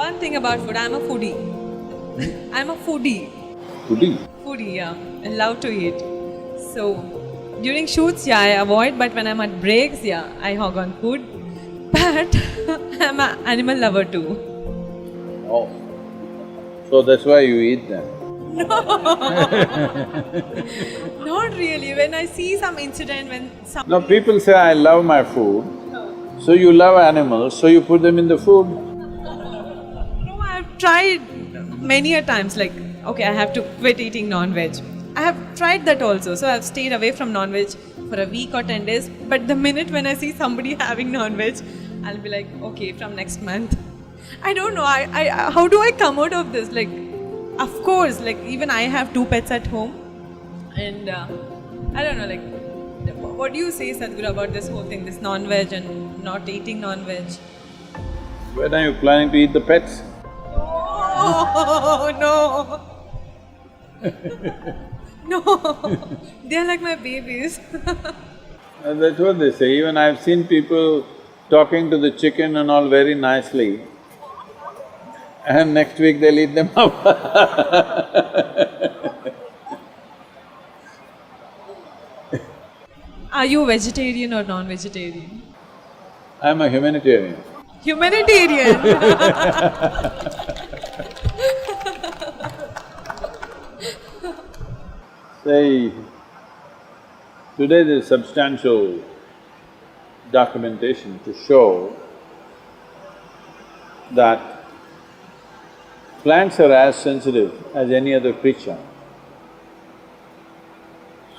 One thing about food, I'm a foodie. I'm a foodie. Foodie? Foodie, yeah. I love to eat. So, during shoots, yeah, I avoid, but when I'm at breaks, yeah, I hog on food. But I'm an animal lover too. Oh. So that's why you eat them? Not really. When I see some incident, when some… No, people say, I love my food. So you love animals, so you put them in the food. No, I've tried many a times, like, okay, I have to quit eating non-veg. I have tried that also, so I've stayed away from non-veg for a week or 10 days. But the minute when I see somebody having non-veg, I'll be like, okay, from next month. I don't know, how do I come out of this? Like, of course, like even I have 2 pets at home, and I don't know, like, what do you say, Sadhguru, about this whole thing, this non-veg and not eating non-veg? When are you planning to eat the pets? Oh, no. No, they're like my babies. That's what they say. Even I've seen people talking to the chicken and all very nicely, and next week they'll eat them up. Are you vegetarian or non-vegetarian? I'm a humanitarian. Humanitarian. Say, today there's substantial documentation to show that plants are as sensitive as any other creature.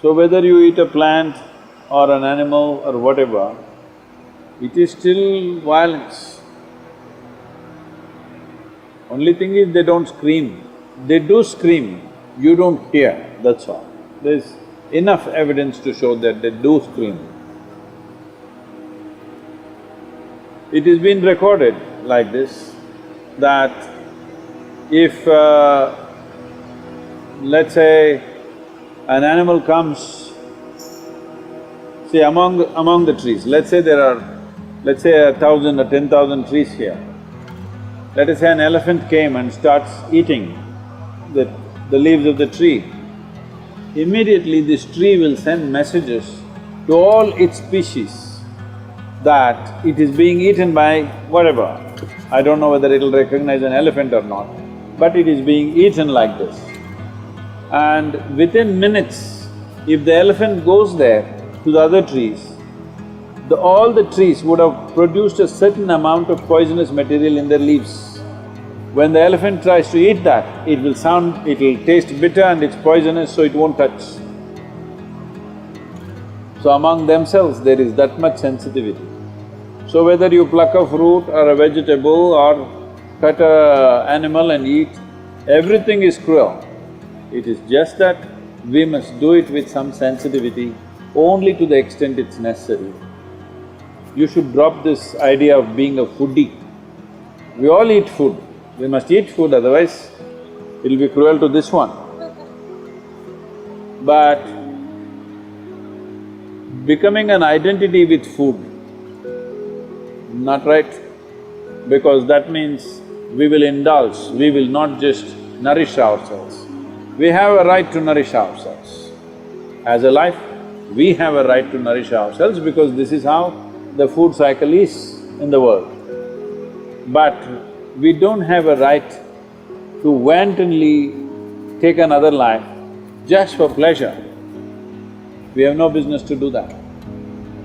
So whether you eat a plant or an animal or whatever, it is still violence. Only thing is they don't scream. They do scream, you don't hear, that's all. There's enough evidence to show that they do scream. It has been recorded like this, that if let's say an animal comes, see among the trees, let's say there are, let's say 1,000 or 10,000 trees here. Let us say an elephant came and starts eating the leaves of the tree. Immediately this tree will send messages to all its species that it is being eaten by whatever. I don't know whether it'll recognize an elephant or not, but it is being eaten like this. And within minutes, if the elephant goes there to the other trees, all the trees would have produced a certain amount of poisonous material in their leaves. When the elephant tries to eat that, it'll taste bitter and it's poisonous, so it won't touch. So among themselves, there is that much sensitivity. So whether you pluck a fruit or a vegetable or cut an animal and eat, everything is cruel. It is just that we must do it with some sensitivity, only to the extent it's necessary. You should drop this idea of being a foodie. We all eat food. We must eat food, otherwise it'll be cruel to this one. But becoming an identity with food, not right, because that means we will indulge, we will not just nourish ourselves. We have a right to nourish ourselves. As a life, we have a right to nourish ourselves because this is how the food cycle is in the world. But we don't have a right to wantonly take another life just for pleasure. We have no business to do that.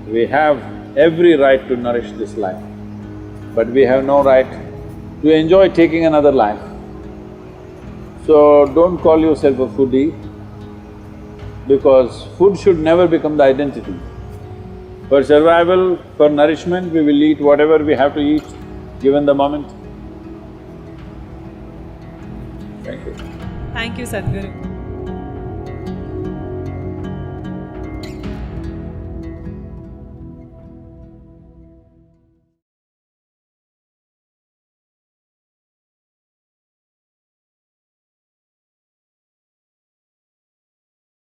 We have every right to nourish this life, but we have no right to enjoy taking another life. So don't call yourself a foodie, because food should never become the identity. For survival, for nourishment, we will eat whatever we have to eat, given the moment. Thank you. Thank you, Sadhguru.